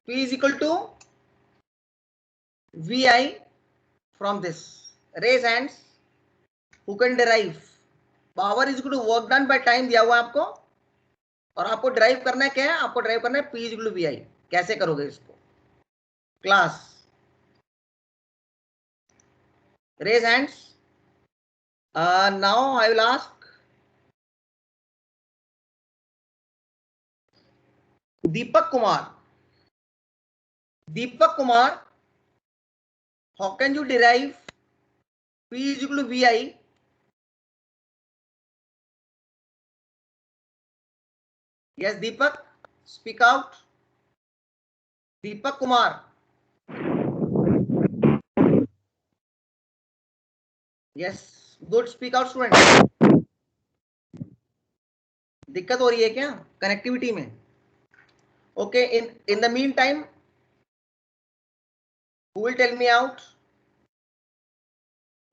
P is equal to VI from this. Raise hands. Who can derive? Power is equal to work done by time दिया हुआ आपको, और आपको drive करना है क्या है? आपको ड्राइव करना है P is equal to VI. कैसे करोगे इसको? Class, raise hands. Now I will ask Deepak Kumar. Deepak Kumar, how can you derive P is equal to VI? Yes, Deepak, speak out. Deepak Kumar. Yes, good, speak out student. दिक्कत हो रही है क्या connectivity में? Okay, in the meantime, who will tell me out?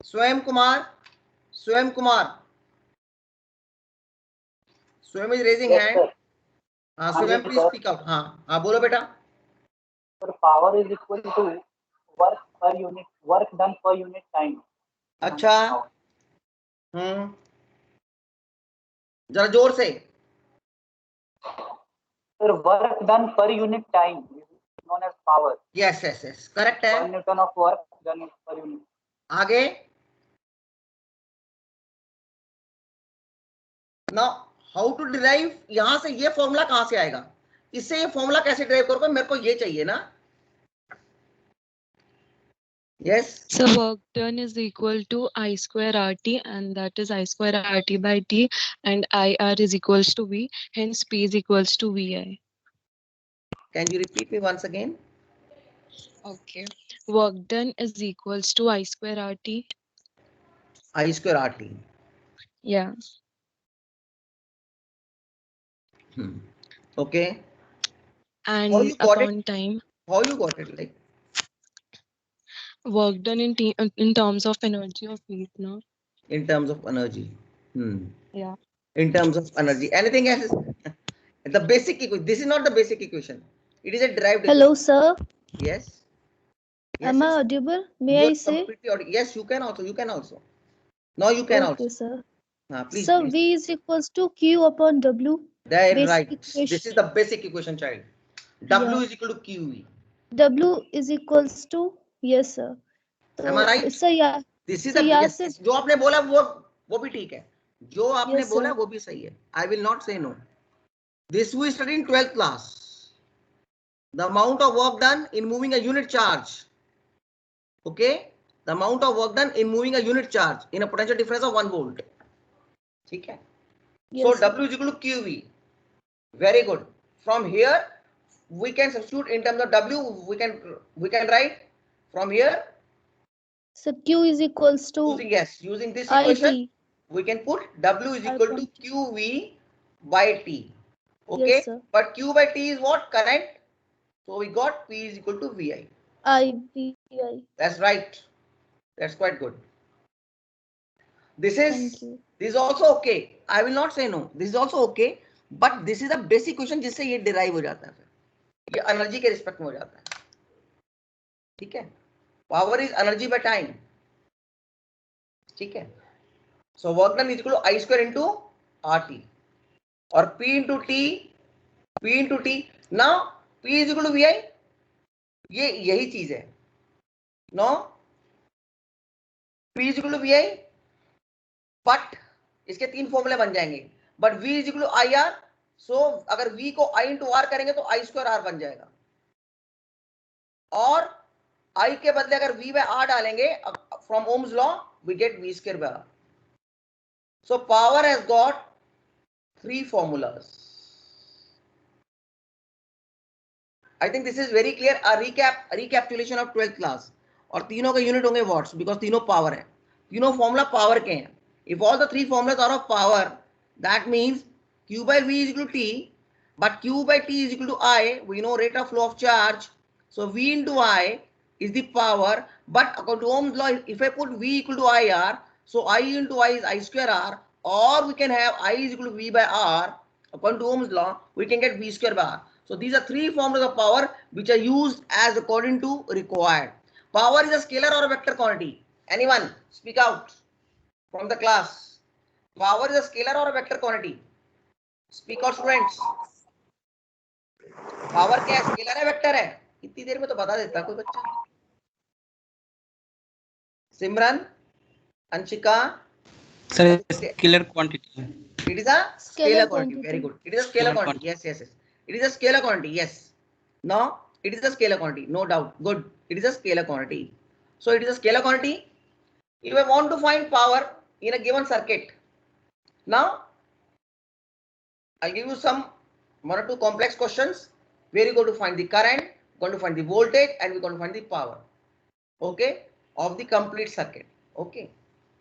Swayam Kumar. Swayam Kumar. Swayam is raising Yes, hand. हाँ Swayam, please speak out. हाँ बोलो बेटा. Sir, power is equal to work per unit, work done per unit time. अच्छा, जरा जोर से. Sir, work done per unit time is known as power. Yes, correct है. 1 Newton of work done per unit. आगे. Now how to derive? यहां से ये formula कहां से आएगा? इससे ये फॉर्मूला कैसे ड्राइव करोगे? मेरे को ये चाहिए ना. Yes. So work done is equal to I square RT, and that is I square RT by T, and IR is equals to V, hence P is equals to VI. Can you repeat me once again? Okay. Work done is equals to I square RT. I square RT. Yeah. Okay. And How you got upon it? time, How you got it? Like work done in terms of energy of heat, no? in terms of energy. Yeah. In terms of energy. Anything else? The basic equation. This is not the basic equation. It is a derived Hello, equation. sir. Yes. Am I audible? May You I are say? completely audible. Yes, you can also. You can also. No, you can Okay, also. sir. Please, Sir, please. V is equals to Q upon W. That Basic right. equation. This is the basic equation, child. W Yeah. is equal to QE. W is equals to, yes, sir. Am I right? Sir, yeah. This is So, the yeah, yes. sir. जो आपने बोला वो भी ठीक है. जो आपने Yes, बोला sir. वो भी सही है. I will not say no. This we studied in 12th class. The amount of work done in moving a unit charge. Okay, the amount of work done in moving a unit charge in a potential difference of 1 volt. ठीक है. Yes, So sir. W is equal to QV. Very good. From here we can substitute in terms of W. We can write from here. So Q is equals to Using this equation, IT. we can put W is equal to QV by T. Okay, Yes, sir. but Q by T is what? Current. So we got P is equal to VI. IVI. That's right. That's quite good. This Thank you. is also okay. I will not say no. This is also okay, but this is a basic question जिससे ये derive हो जाता है. ये energy के respect में हो जाता है. ठीक है. Power is energy by time. ठीक है. So work done is equal to I square into RT or P into T. Now P is equal to VI. ये यही चीज है. No, P is equal to VI, but इसके 3 फॉर्मूले बन जाएंगे. But V is equal to IR. So अगर V को I into R करेंगे तो I square R बन जाएगा. और I के बदले अगर V by R डालेंगे from Ohm's law we get V square by R. So power has got 3 formulas. I think this is very clear. A recapitulation of 12th class. और तीनों का यूनिट होंगे वॉट्स, बिकॉज तीनों power है. तीनों formula power के हैं. If all the 3 formulas are of power, that means Q by V is equal to T, but Q by T is equal to I. We know rate of flow of charge. So V into I is the power. But according to Ohm's law, if I put V equal to IR, so I into I is I square R, or we can have I is equal to V by R. According to Ohm's law, we can get V square by R. So these are 3 formulas of power which are used as according to required. Power is a scalar or a vector quantity? Anyone speak out from the class. Power is a scalar or a vector quantity? Speak out students. Power क्या है, scalar है vector है? इतनी देर में तो बता देता कोई बच्चा. सिमरन, Anshika. Sir, scalar quantity. It is a scalar quantity. quantity. Very good. It is a scalar quantity. Yes, yes, yes. It is a scalar quantity. Yes. No, it is a scalar quantity. No doubt. Good. It is a scalar quantity. So it is a scalar quantity. If I want to find power in a given circuit, now I'll give you some one or two complex questions where you're going to find the current, going to find the voltage, and we're going to find the power. Okay, of the complete circuit. Okay.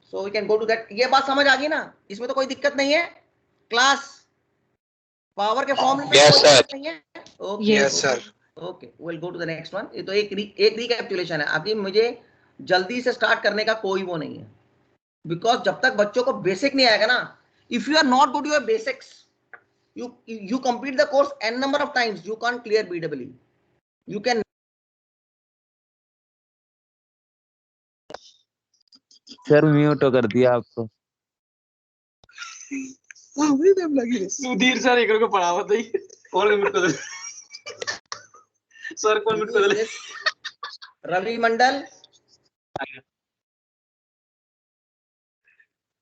So we can go to that. ये बात समझ आ गई ना? इसमें तो कोई दिक्कत नहीं है क्लास. पावर के फॉर्म में Yes, कोई sir. दिक्कत नहीं है. Okay. Yes, sir. Okay, we'll go to the next one. ये तो एक रिकैपिटुलेशन है. अभी मुझे जल्दी से स्टार्ट करने का कोई वो नहीं है, बिकॉज जब तक बच्चों को बेसिक नहीं आएगा ना, if you are not good your basics, you complete the course n number of times, you can't clear BEE. You can. Sir mute कर दिया आपको. सुधीर सर एक को पढ़ावा था कॉल म्यूट कर दे. सर कॉल म्यूट कर दे. रवि मंडल,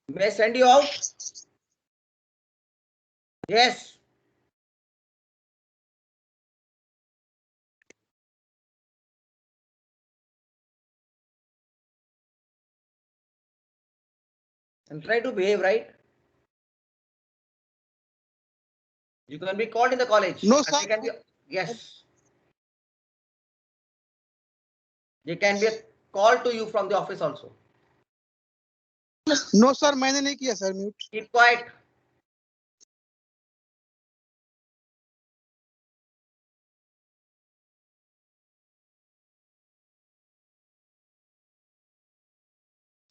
may I send you out? Yes. And try to behave, right? You can be called in the college. No, and sir. they can be, yes. They can be a call to you from the office also. No sir मैंने नहीं किया sir mute. Keep quiet.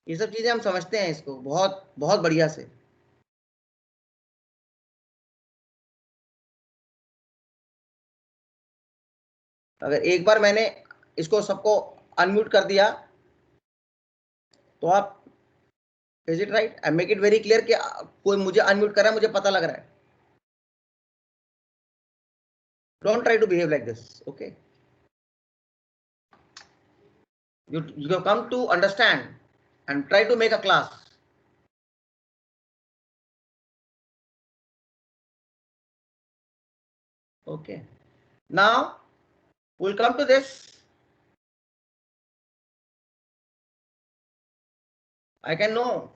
ये सब चीजें हम समझते हैं इसको बहुत बहुत बढ़िया से. अगर एक बार मैंने इसको सबको अनम्यूट कर दिया तो आप, is it right? I make it very clear कि कोई मुझे अनम्यूट कर रहा है, मुझे पता लग रहा है. Don't try to behave like this. Okay, you come to understand and try to make a class. Okay, now we'll come to this. I can know.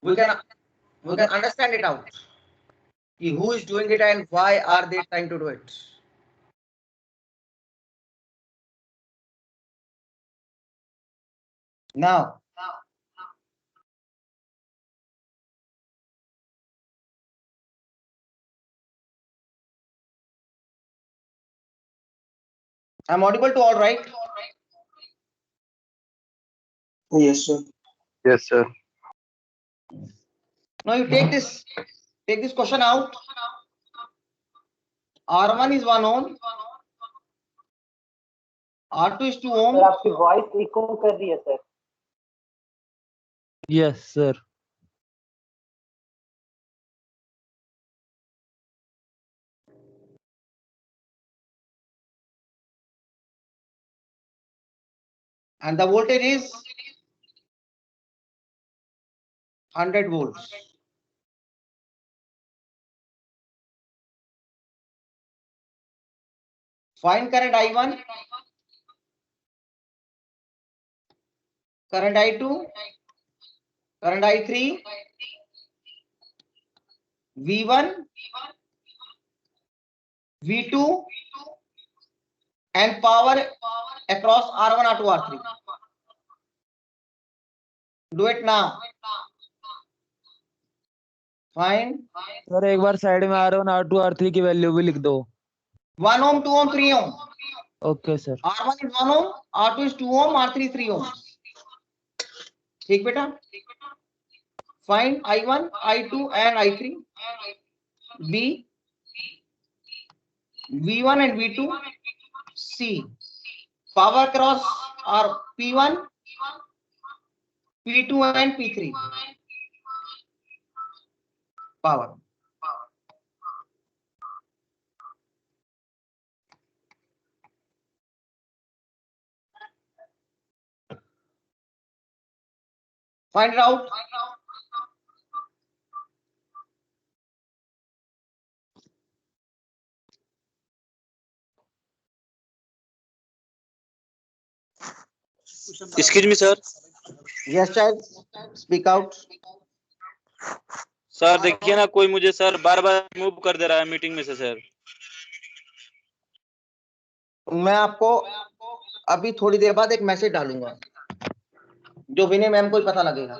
We can understand it out. Who is doing it and why are they trying to do it? Now, I'm audible to all, right? Yes, sir. Yes sir. Now you take this question out. R1 is 1 ohm. R2 is 2 ohm. Sir आपकी voice eco कर रही है sir. Yes sir. And the voltage is 100 volts. Find current I1, current I2, current I3, V1, V2, and power across R1, R2, R3. Do it now. Fine. Sir एक बार side में R1 R2 R3 की value भी लिख दो. 1 ohm, 2 ohm, 3 ohm. Okay, sir. R1 is 1 ohm, R2 is 2 ohm, R3 is 3 ohm. ठीक बेटा? Find I1, I2 and I3. B, V1 and V2. C, power cross are P1, P2 and P3. Power. Find it out. Excuse me, sir. Yes, child. Speak out. Sir देखिए ना, कोई मुझे sir बार बार move कर दे रहा है meeting में से sir. मैं आपको अभी थोड़ी देर बाद एक मैसेज डालूंगा जो विनय मैम को ही पता लगेगा।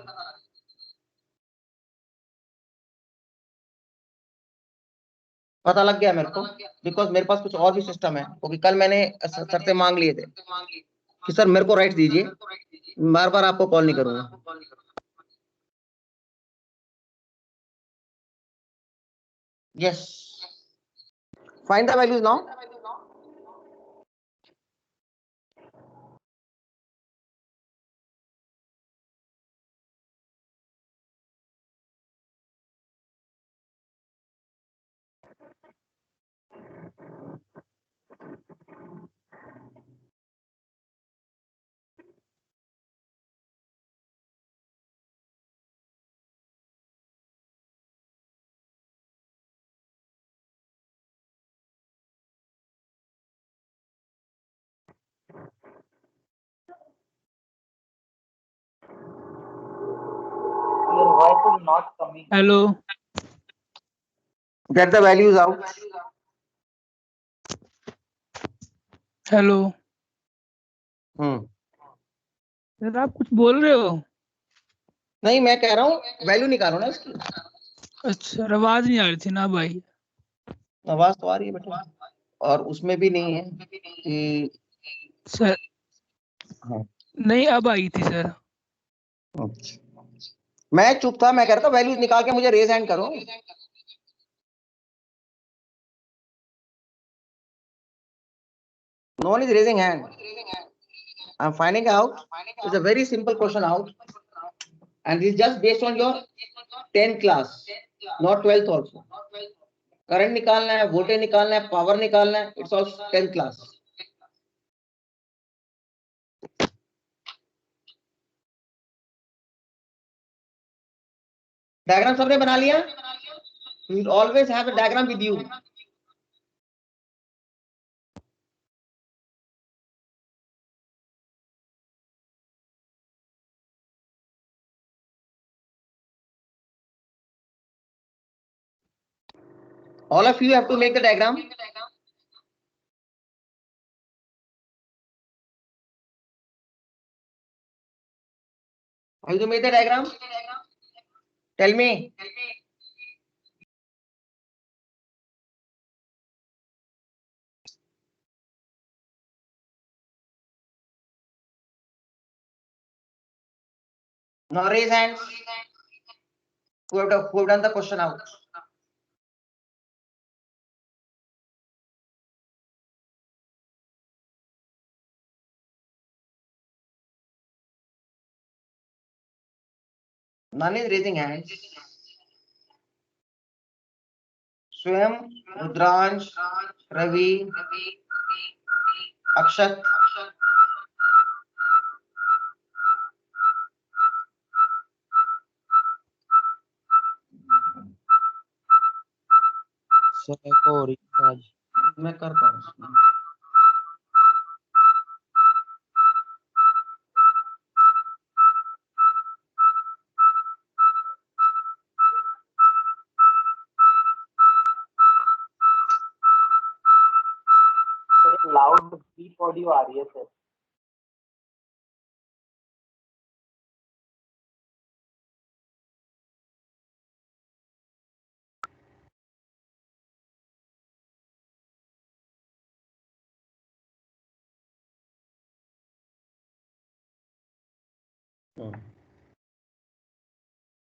पता लग गया मेरे को, बिकॉज मेरे पास कुछ और भी सिस्टम है, क्योंकि कल मैंने सर से मांग लिए थे कि सर मेरे को राइट दीजिए, बार बार आपको कॉल नहीं करूंगा। Yes, find the values now. Your voice is not coming. Hello. Get the values out. Hello hmm, sir, आप कुछ बोल रहे हो? नहीं मैं कह रहा हूँ वैल्यू निकालो ना इसकी। अच्छा, आवाज नहीं आ रही थी ना भाई। आवाज तो आ रही है बेटा, और उसमें भी नहीं है कि सर हाँ। नहीं, अब आई थी सर। अच्छा, मैं चुप था, मैं कह रहा था वैल्यूज निकाल के मुझे रेज हैंड करो। No one is raising hand. I'm finding out. It's a very simple question out, and it's just based on your 10th class, not 12th also. Current निकालना है, वोल्टेज निकालना है, पावर निकालना है, it's all 10th class. Diagram सबने बना लिया? You always have a diagram with you. All of you have to make the diagram. Have you made the diagram? Tell me. Now raise hands. Who have done the question out? None is raising hands. Swayam, Rudransh, Ravi, Akshat. Sir echo हो रही है आज। मैं करता हूँ। Sir loud beep audio आ रही है sir.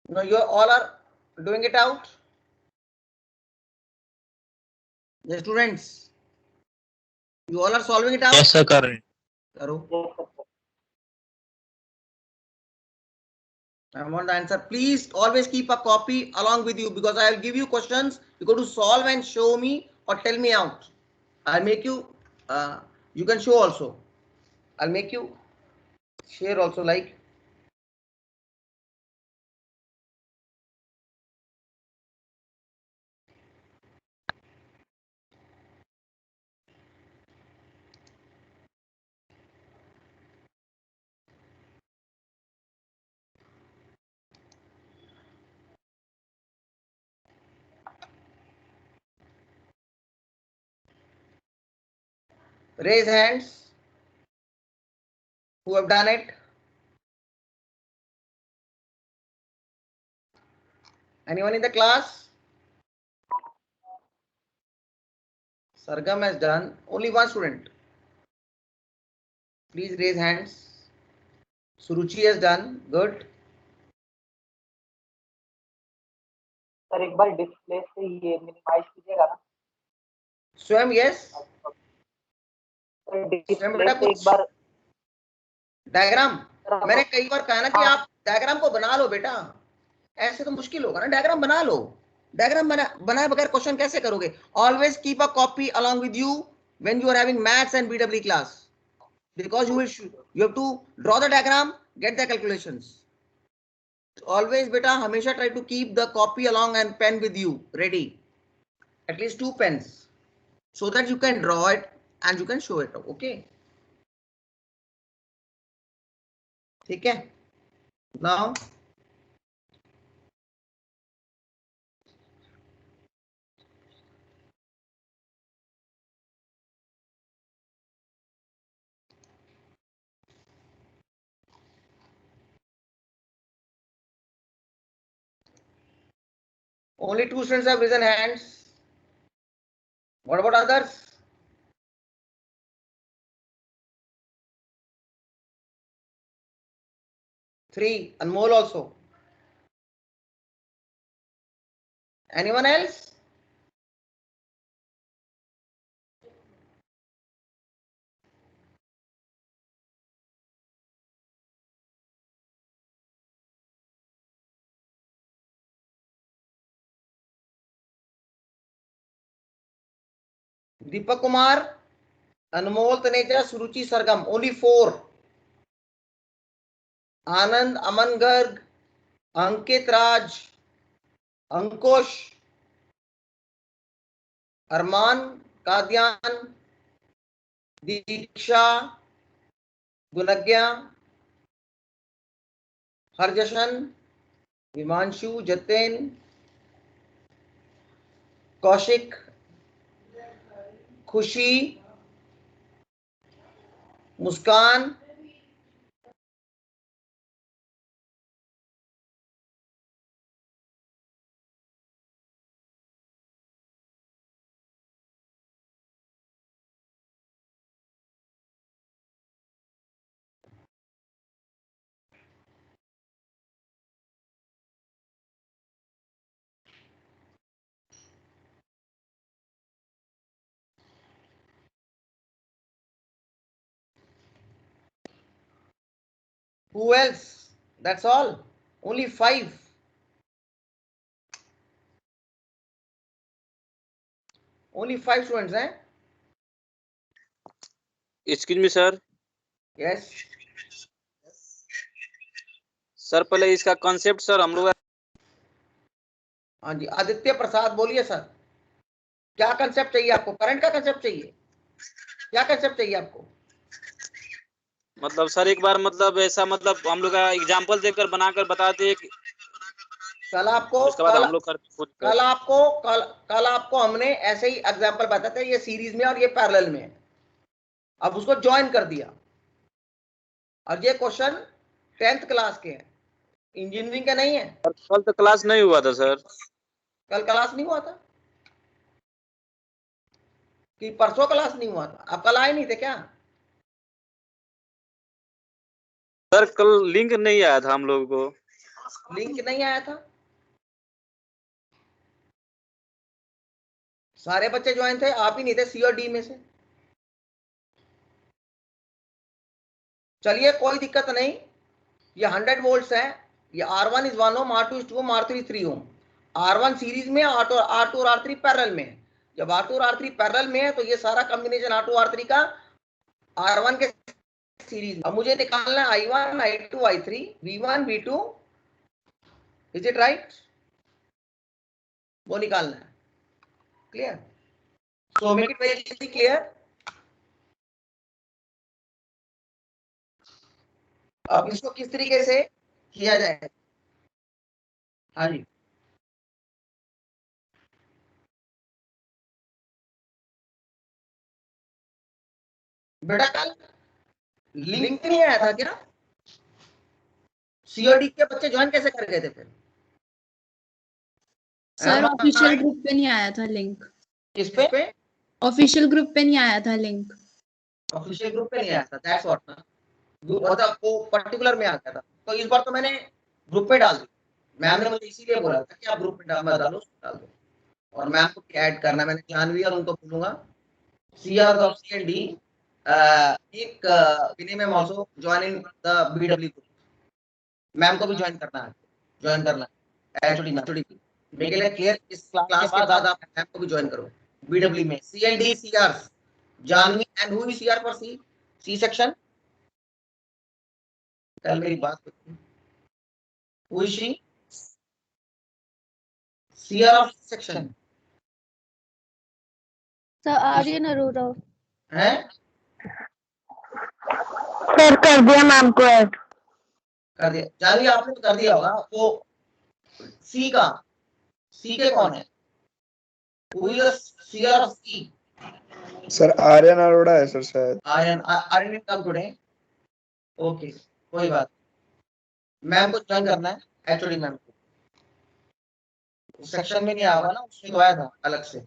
No, you all are doing it out. The students, you all are solving it out. Yes, sir, correct. Karo. Yes, sir. I want the answer. Please always keep a copy along with you, because I will give you questions. You go to solve and show me or tell me out. I'll make you. You can show also. I'll make you share also, like. Raise hands who have done it. Anyone in the class? Sargam has done. Only one student. Please raise hands. Suruchi has done. Good. Sir एक बार display से ये minimise कीजिएगा ना. स्वयं yes. Sir स्वयं display बेटा से एक कुछ बार डायग्राम. सर मैंने कई बार कहा ना कि आप डायग्राम को बना लो बेटा. ऐसे तो मुश्किल होगा ना. डायग्राम बना लो. डायग्राम बनाए बगैर क्वेश्चन कैसे करोगे? Always keep a copy along with you when you are having maths and BW class, because you have to draw the diagram, get the calculations. Always beta हमेशा try to keep the copy along and pen with you ready, at least 2 pens, so that you can draw it and you can show it. Okay, ठीक है. Now only 2 students have risen hands. What about others? Three. Anmol also. Anyone else? Deepak Kumar, Anmol, Taneja, Suruchi, Sargam. Only 4. Anand, Aman Garg, Ankit Raj, Ankush, Arman, Kadian, Diksha, Gunagya, Harjashan, Himanshu, Jatin, Kaushik, Khushi, Muskan, who else? That's all. Only 5. Only 5 students, eh? Excuse me sir. Yes. Sir पहले इसका concept sir हम लोग. हाँ जी, आदित्य प्रसाद बोलिए sir. क्या concept चाहिए आपको? Current का कंसेप्ट चाहिए? क्या कंसेप्ट चाहिए आपको? मतलब सर एक बार मतलब ऐसा मतलब हम लोग का एग्जांपल देकर बनाकर बताते हैं. कल आपको उसके बाद हम लोग कल आपको हमने ऐसे ही एग्जांपल बताया था, ये सीरीज में और ये पैरेलल में. अब उसको ज्वाइन कर दिया. और ये क्वेश्चन 10th क्लास के हैं, इंजीनियरिंग का नहीं है. कल तो क्लास नहीं हुआ था सर. कल क्लास नहीं हुआ था कि परसों क्लास नहीं हुआ था? आप कल आए नहीं थे क्या? सर कल लिंक नहीं आया था हम लोगों को। लिंक नहीं आया था? सारे बच्चे ज्वाइन थे, आप ही नहीं थे सी और डी में से। चलिए कोई दिक्कत नहीं, ये 100 वोल्ट्स है, ये R1 is 1 ohm, R2 is 2 ohm, R3 3 ohm. R1 series में, R2 और R3 पैरेलल में है। जब R2 और R3 पैरेलल में है तो ये सारा कॉम्बिनेशन R2 R3 का R1 के सीरीज में। अब मुझे निकालना है I1 I2 I3 V1 V2, is it right? वो निकालना है। Clear? So make it very clear. अब इसको किस तरीके से किया जाए? हाँ जी, बेटा कल लिंक नहीं आया था क्या? सीओडी के बच्चे ज्वाइन कैसे कर गए थे फिर? सर ऑफिशियल ग्रुप पे नहीं आया था लिंक। किस पे? ऑफिशियल ग्रुप पे नहीं आया था लिंक। ऑफिशियल ग्रुप पे नहीं आया था, दैट्स व्हाट ना, मतलब वो पर्टिकुलर में आ गया था। तो इस बार तो मैंने ग्रुप में डाल दी। मैम ने मुझे इसीलिए बोला था कि आप ग्रुप में डाल दो, और मैम को ऐड करना। मैंने जानवी और उनको बोलूंगा सीआर ऑफ सीएनडी एक Vinay ma'am also join in the BW group. Ma'am को भी ज्वाइन करना है एचओडी मैम। मेरे लिए क्लियर, इस क्लास के बाद आप मैम को भी ज्वाइन करो बीडब्ल्यू में। CND CR Janvi and who is CR for C section? कल मेरी बात हुई, who is she? CR of section sir Aryan Arora. है? सर कर दिया मैम को ऐड। कर दिया जानवी, आपने तो कर दिया होगा। वो सी के कौन है? Who is the CR of C? Sir Aryan Arora है सर शायद। आर्यन कम टुडे। ओके कोई बात। मैम को ज्वाइन करना है, एचओडी मैम को। सेक्शन में नहीं आया होगा ना, उसमें तो आया था अलग से।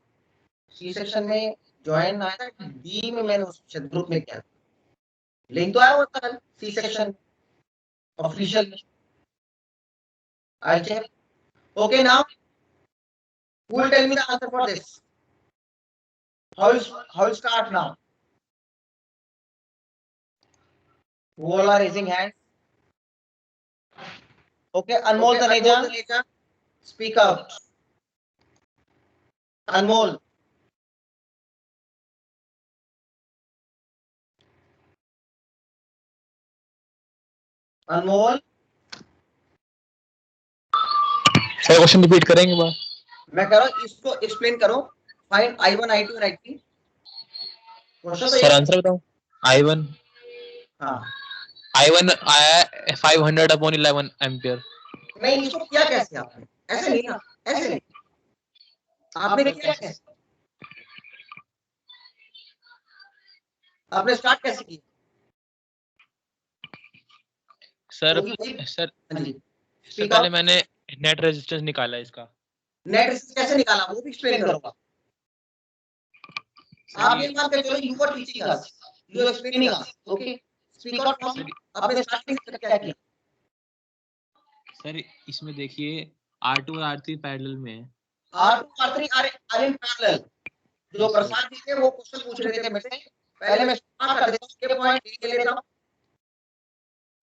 सी सेक्शन में ज्वाइन आया था, डी में मैंने उस ग्रुप में किया था। लिंक तो आया हुआ था सी सेक्शन ऑफिशियल में। I check. Okay now who will tell me the answer for this? How will start now? Who all are raising hands? Okay, Anmol Taneja, speak out. Anmol. Anmol, sir question repeat करेंगे बार? मैं कह रहा हूँ इसको explain करो। Find I1 I2 और I3। Sir answer बताऊं? I1 आया 500/11 एम्पियर। नहीं, इसको किया कैसे आपने? ऐसे नहीं ना, ऐसे नहीं। आपने किया कैसे? आपने स्टार्ट कैसे किया? सर जी, पहले मैंने नेट रेजिस्टेंस निकाला इसका। नेट रेजिस्टेंस कैसे निकाला वो भी एक्सप्लेन करो। आप ये मान के चलो, you were teaching us, you are explaining us. Okay, speak out from आपने स्टार्टिंग से क्या किया? सर इसमें देखिए R2 और R3 पैरेलल में है। R2 R3 are in parallel. जो प्रसाद जी थे वो क्वेश्चन पूछ रहे थे मेरे से, पहले मैं स्टार्ट कर देता हूं, ये पॉइंट ले लेता हूं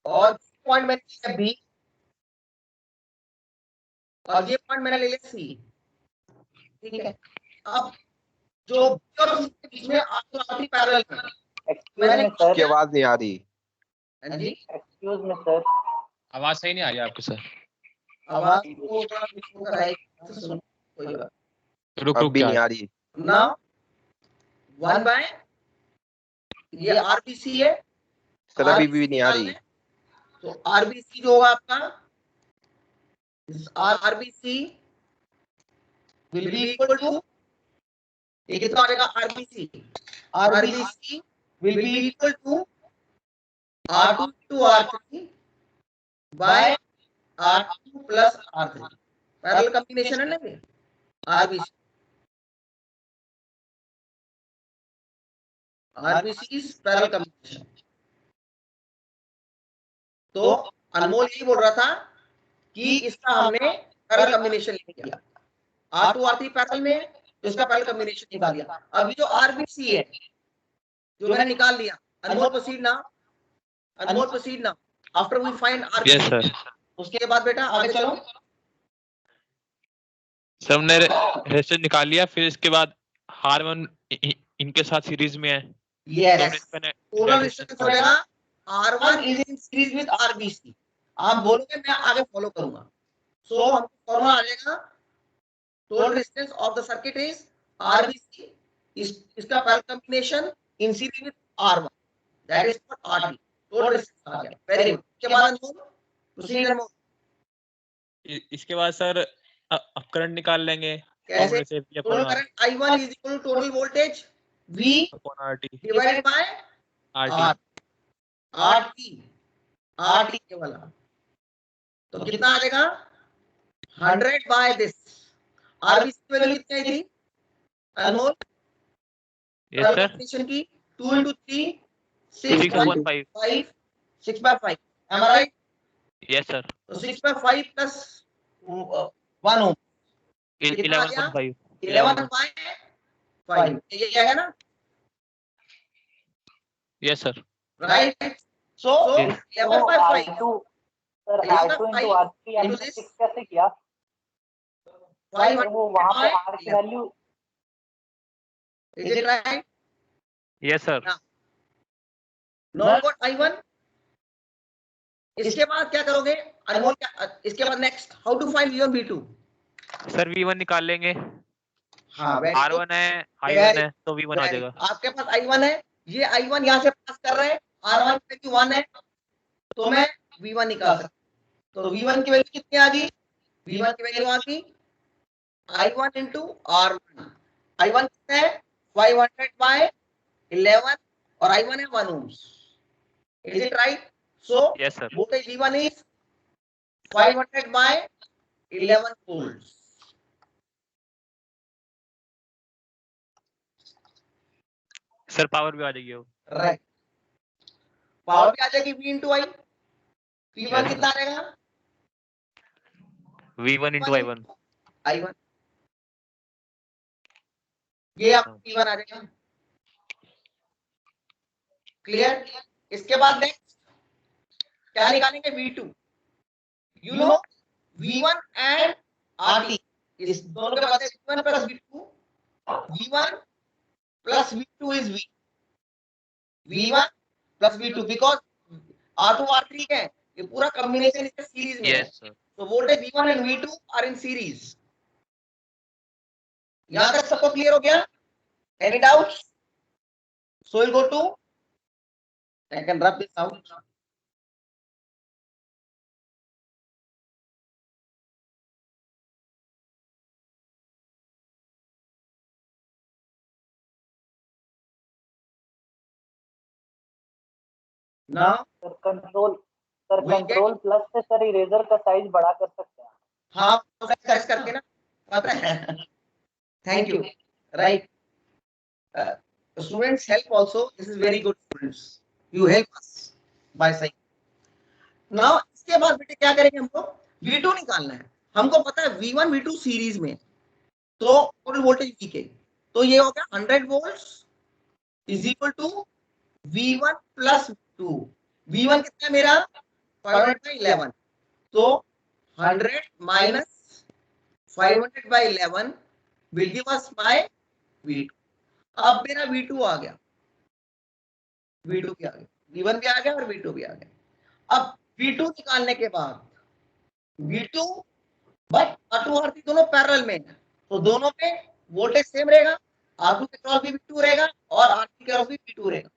और पॉइंट मैंने लिया बी और ये पॉइंट मैंने ले लिया सी। ठीक है, अब जो बी और सी के बीच में R2 R3 पैरेलल में। एक्सक्यूज मी सर, की आवाज नहीं आ रही। हां जी, एक्सक्यूज मी सर, आवाज सही नहीं आ रही आपकी सर। आवाज को थोड़ा नीचे कर आई तो सुनो, कोई बात रुक भी नहीं आ रही। ना। 1 बाय ये आरबीसी है सर अभी भी नहीं आ रही। तो आरबीसी जो होगा आपका, RBC will be equal to, ये कितना हो जाएगा? RBC will be equal to R2 to R3 by R2 plus R3। Parallel combination है ना ये RBC. RBC is parallel combination. तो अनमोल यही बोल रहा था कि इसका हमने पैरेलल कॉम्बिनेशन किया, R2 R3 पैरेलल में, तो इसका पैरेलल कॉम्बिनेशन निकाल दिया। अभी जो RBC है जो मैंने निकाल लिया, अनमोल प्रोसीड ना, अनमोल प्रोसीड ना, after we find RBC। Yes sir. उसके बाद बेटा आगे चलो। सर हमने रेजिस्टेंस निकाल लिया, फिर इसके बाद R1 इनके साथ सीरीज में है। यस, टोटल रेजिस्टेंस हो जाएगा R1 is in series with RBC। आप बोलोगे मैं आगे फॉलो करूंगा, सो हमको फॉर्मूला आ जाएगा total resistance of the circuit is RBC, इसका parallel combination in series with R1, that is what RT, total resistance आ गया। Very good. के बाद हम प्रोसीजर में इसके बाद सर अब करंट निकाल लेंगे। कैसे? Total current I1 is equal to total voltage V upon RT divided by RT RT के वाला, तो कितना आ जाएगा 100 बाय दिस। RBC की वैल्यू कितनी आई थी अनमोल? यस सर, कैलकुलेशन की 2 into 3 6.5 6 by 5, am I right? Yes sir, तो 6 by 5 plus 1 ohm 11.5 11 by 5, ये क्या है ना, yes sir. right? So 11 by 5, sir R2 into R3 यानी 6 कैसे किया? 5 वो वहाँ पे R की value, is it right? Yes sir. Not got I1। इसके बाद क्या करोगे अनमोल? इसके बाद next how to find V1 V2? Sir V1 निकाल लेंगे। हाँ, R1 है, I1 है, तो V1 आ जाएगा। आपके पास I1 है, ये I1 यहाँ से पास कर रहे हैं, R1 की वैल्यू 1 है, तो मैं V1 निकाल सकता हूँ। तो V1 की वैल्यू कितनी आ गई? V1 की वैल्यू आ गई I1 into R1। I1 कितना है 500 by 11 और I1 है 1 ohms। Is it right? So yes sir. voltage V1 is 500 by 11 volts। Sir power भी आ जाएगी वो। राइट, पावर भी आ जाएगी V into I। V1 Yes, कितना आ जाएगा? V1 into I1। I1, ये आपको V1 आ जाएगा। क्लियर? इसके बाद नेक्स्ट क्या निकालेंगे? V2। You know V1 and RT, इस दोनों के बाद V1 plus V2, V1 plus V2 is V, V1 plus V2, because R2 R3 है, ये पूरा कॉम्बिनेशन इसके सीरीज में है। Yes sir. So voltage V1 and V2 are in series। यहाँ तक सबको क्लियर हो गया? Any doubts? So we'll go to, I can rub this out। Now sir control plus से सर इरेजर का साइज बड़ा कर सकते हैं। हाँ, सर्च करके ना, पता है। Thank you. Right, students help also, this is very good students, you help us by saying. Now इसके बाद बेटे क्या करेंगे, हमको V2 निकालना है। हमको पता है V1 V2 सीरीज में, तो टोटल वोल्टेज V के, तो ये हो गया 100 volts is equal to V1 plus V2। V1 कितना है मेरा 500/11, तो 100 minus 500/11 will give us my V2। अब मेरा V2 आ गया, V2 भी आ गया, V1 भी आ गया और V2 भी आ गया। अब V2 निकालने के बाद V2 बट R2 R3 दोनों पैरेलल में है, तो दोनों पे वोल्टेज सेम रहेगा, R2 के क्रॉस भी V2 रहेगा और R3 के क्रॉस भी V2 रहेगा।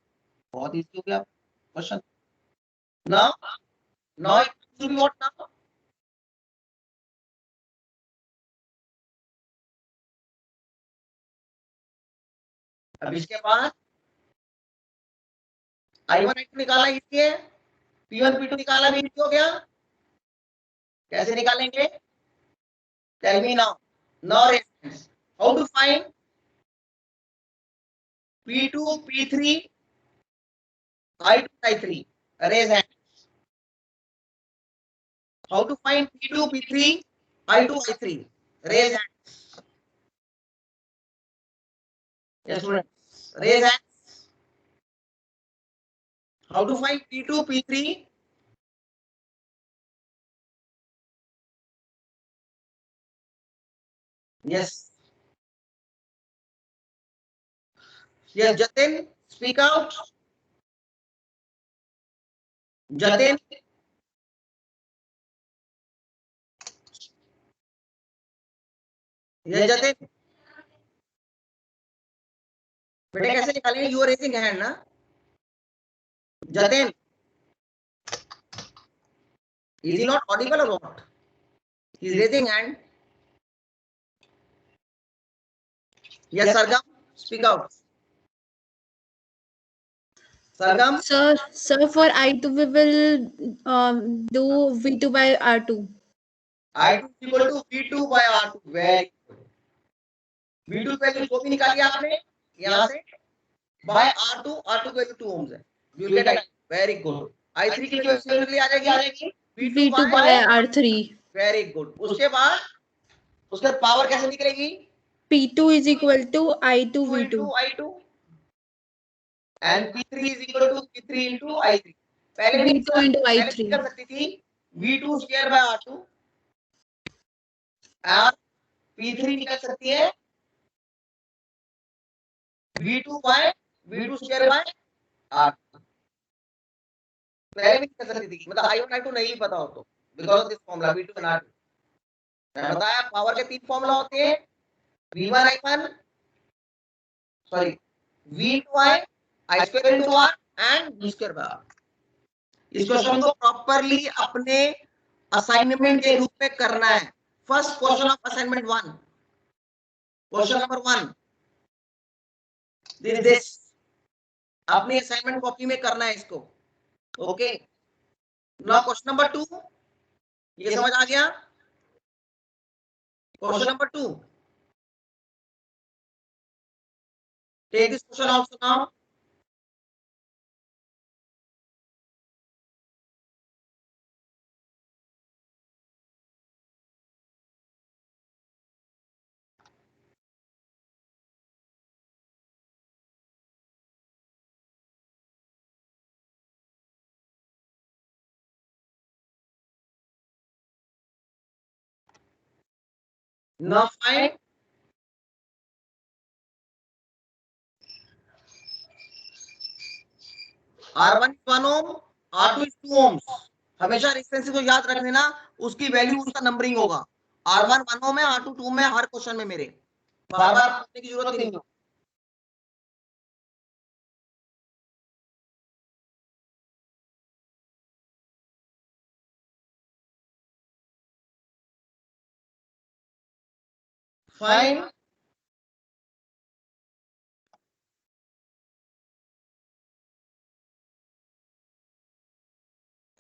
बहुत इजी हो गया question. Now it to be what now? अब इसके बाद I1 I2 निकाला इजी है, P1 P2 निकाला भी इजी हो गया। कैसे निकालेंगे? Tell me now. Now resistance, how to find P2 P3 I2 I3? Raise hand. How to find P2, P3, I2, I3? Raise hands. Yes, students. Raise hands. How to find P2, P3? Yes. Yes, Jatin, speak out. Jatin. Yes, Jatin. बेटे कैसे निकालेंगे? You are raising hand ना? Jatin. Is he not audible or what? He is raising hand. Yes, Sargam, speak out. Sargam. Sir, for I2 we will do V2 by R2. I2 equal to V2 by R2. Very good. V2 की value जो भी निकाली आपने यहाँ से by R2 की value 2 ohms है. You will get I2. Very good. I3 की वैल्यू सिमिलरली आ जाएगी V2 by R3. Very good. उसके बाद उसका पावर कैसे निकलेगी? P2 is equal to I2 2 into V2. I2 and P3 is equal to P3 into I3. पहले V2 into पहले I3. कर सकती थी V2 square by R2 और P3 निकल सकती है V2 square by R2. पहले भी कर सकती थी, मतलब I1 I2 नहीं पता हो तो because of this formula V2 and R2. मैंने बताया पावर के 3 फॉर्मूला होते हैं V1 I1 sorry V into I square into R and V square by R. इस क्वेश्चन को प्रॉपरली अपने असाइनमेंट के रूप में करना है. First question of assignment 1, question number 1 this अपनी असाइनमेंट कॉपी में करना है इसको. ओके, नाउ क्वेश्चन नंबर 2, ये समझ आ गया? Question number 2, take this question also now. Now find R1 is 1 ohm, R2 is 2 ohms. हमेशा रेजिस्टेंस को याद रख लेना, उसकी वैल्यू उसका नंबरिंग होगा. R1 1 ohm है, R2 2 ohm है हर क्वेश्चन में मेरे. बार बार पूछने की जरूरत नहीं है. Find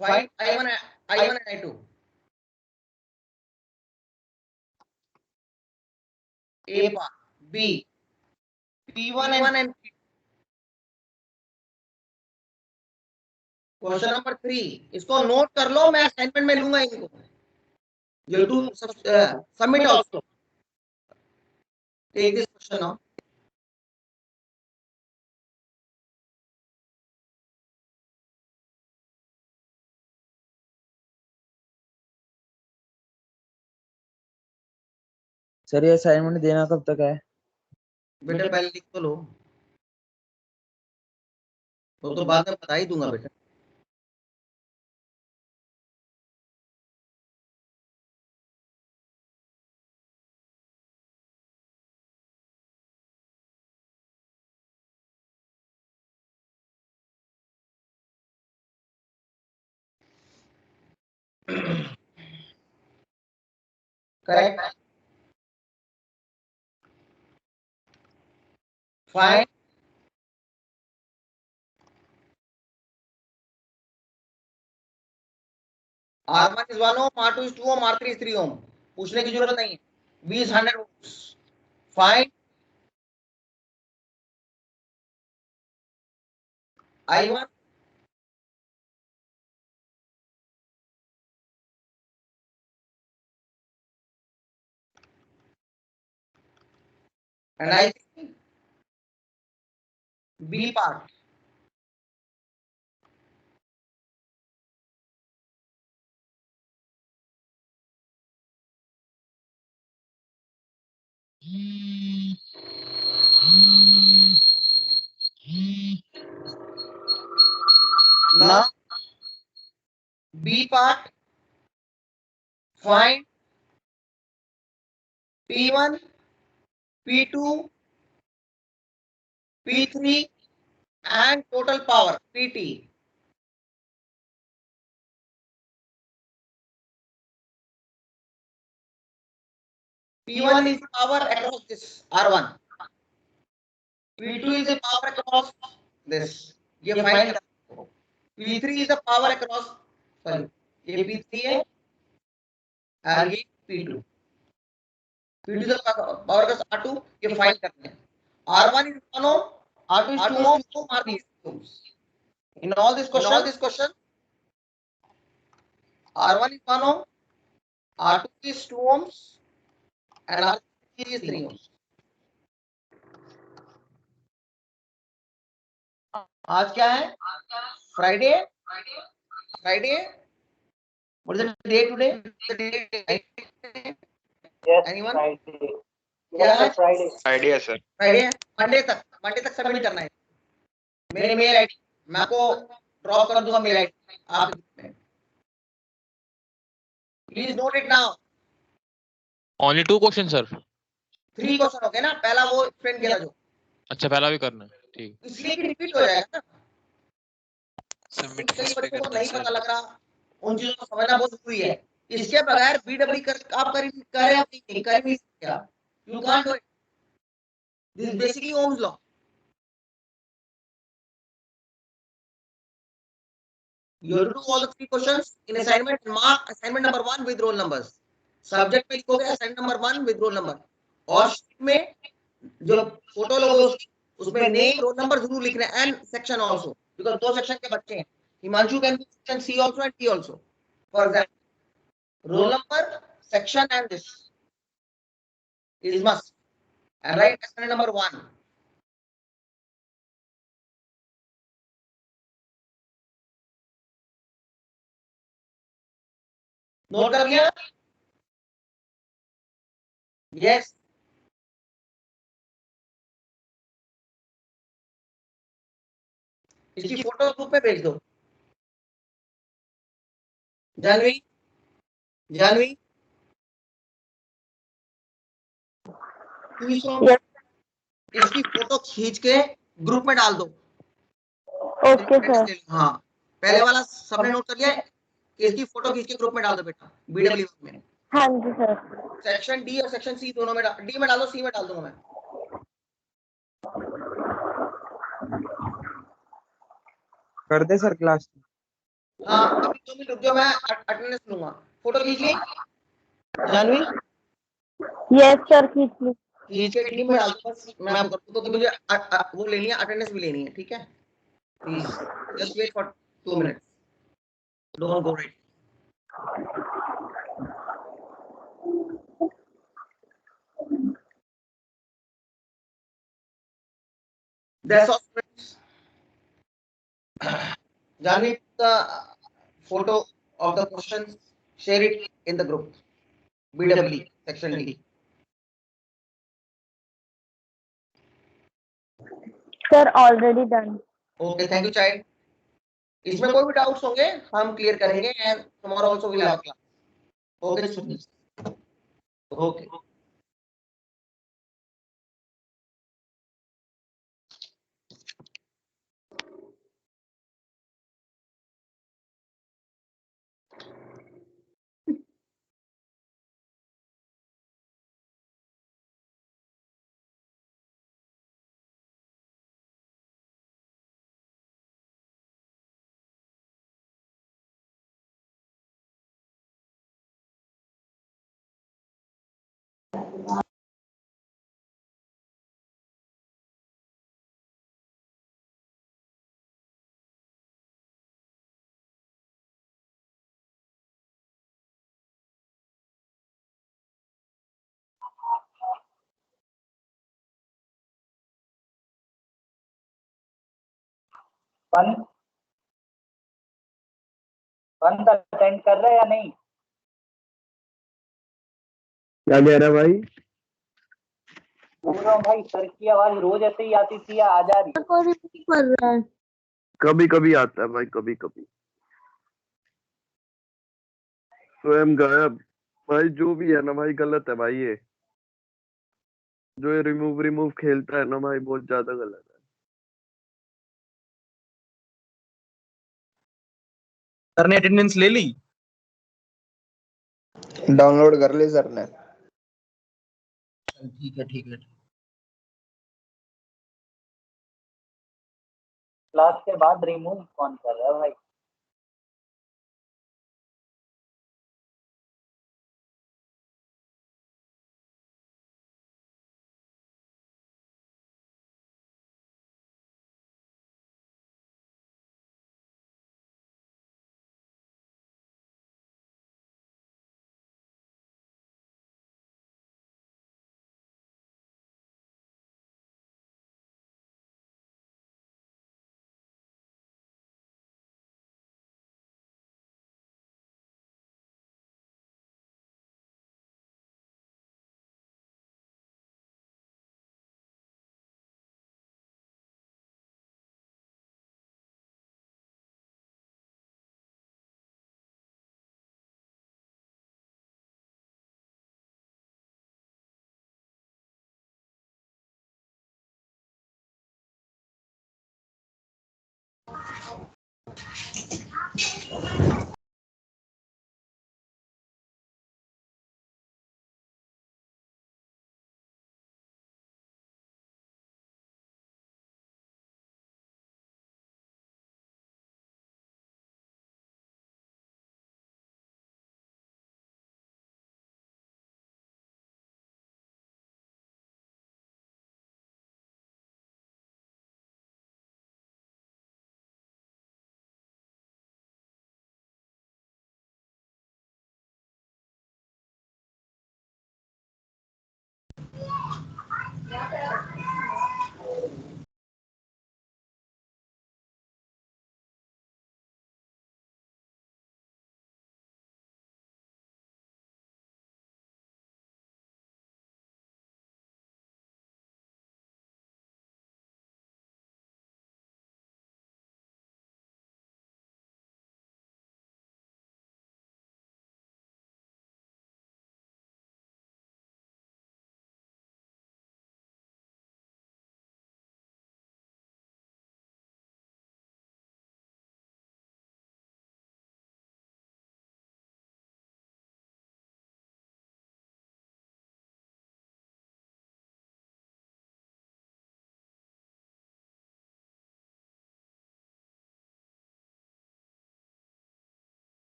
I1 and I2. A part, B, P1 and P2. Question number 3 इसको नोट कर लो, मैं असाइनमेंट में लूंगा इनको. You do submit also. Take this question now. Sir ये असाइनमेंट देना कब तक है? बेटा पहले लिख तो लो, तो बाद में बता ही दूंगा बेटा. Correct. Find R1 is 1 ohm, R2 is 2 ohm, R3 is 3 ohm. पूछने की जरूरत नहीं है. V is 100 ohms. Find I1 And I think B part. Now B part, find P1, P2, P3 and total power PT. P1 is the power across this R1. P2 is the power across this. ये find करो. P3 is the power across, sorry, ये P3 है और ये P2. P2 is the power across R2, ये find करते हैं. R1 is 1 ohm, R2 is 2 ohm, are these ohms. In all this question, R1 is 1 ohm, R2 is 2 ohms and R3 is 3 ohms. आज क्या है? Friday. What is the day today? Yes, Anyone? Friday. क्या Yes, है? sir, Friday. Idea sir Friday Monday तक submit करना है. मेरे mail ID मैं आपको ड्रॉप कर दूंगा मेल आईडी आप. Please note it now. Only 2 question sir. 3 question हो गए ना. पहला वो एक्सप्लेन किया था जो. अच्छा पहला भी करना है. ठीक. इसलिए कि रिपीट हो जाएगा ना. सबमिट कई बच्चों को नहीं पता लग रहा. उन चीजों को समझना बहुत जरूरी है. इसके बगैर बीडब्ल्यू कर आप करे आप नहीं कर नहीं सकते. You can't do it. This is basically Ohm's law. You have to do all the 3 questions in assignment. Mark assignment number 1 with roll numbers. Subject में लिखोगे assignment number 1 with roll number. और sheet में जो photo लोगे उसमें name, roll number जरूर लिखना है and section also. Because 2 section के बच्चे हैं. Himanshu can be section C also and T also. For example, roll number, section and this is must. And write assignment number 1. Note कर लिया? Yes. इसकी photo group में भेज दो. जानवी इसकी फोटो खींच के ग्रुप में डाल दो. Okay sir. हाँ पहले वाला सबने नोट कर लिया. इसकी फोटो खींच के ग्रुप में डाल दो बेटा. बीडब्ल्यू में. हाँ जी सर. सेक्शन डी और सेक्शन सी दोनों में डी में डालो, सी में डाल दूंगा मैं. कर दे सर क्लास. हाँ अभी 2 मिनट रुक जाओ. मैं अटेंडेंस लूंगा. फोटो खींच ली जानवी? यस सर खींच ली. खींच के टीम में डाल दो. बस मैं आपको कर दूं तो मुझे वो लेनी है, अटेंडेंस भी लेनी है. ठीक है. Please just wait for 2 minutes. Don't go right. That's all, friends. Janvi, the photo of the questions, share it in the group. BW section D. Sir already done. Okay, thank you, child. इसमें कोई भी doubts होंगे हम clear करेंगे and tomorrow also we'll have class. Okay, students. Okay. बंद बंद attend कर रहा है या नहीं? क्या कह रहा है भाई? बोल रहा हूँ भाई, सर की आवाज रोज ऐसे ही आती थी या आ जा रही? कर रहा है। कभी कभी आता है भाई, कभी कभी। स्वयं गायब। भाई जो भी है ना भाई, गलत है भाई ये। जो ये रिमूव रिमूव खेलता है ना भाई, बहुत ज्यादा गलत है। सर ने अटेंडेंस ले ली? डाउनलोड कर ले सर ने। ठीक है ठीक है। क्लास के बाद रिमूव कौन कर रहा है भाई?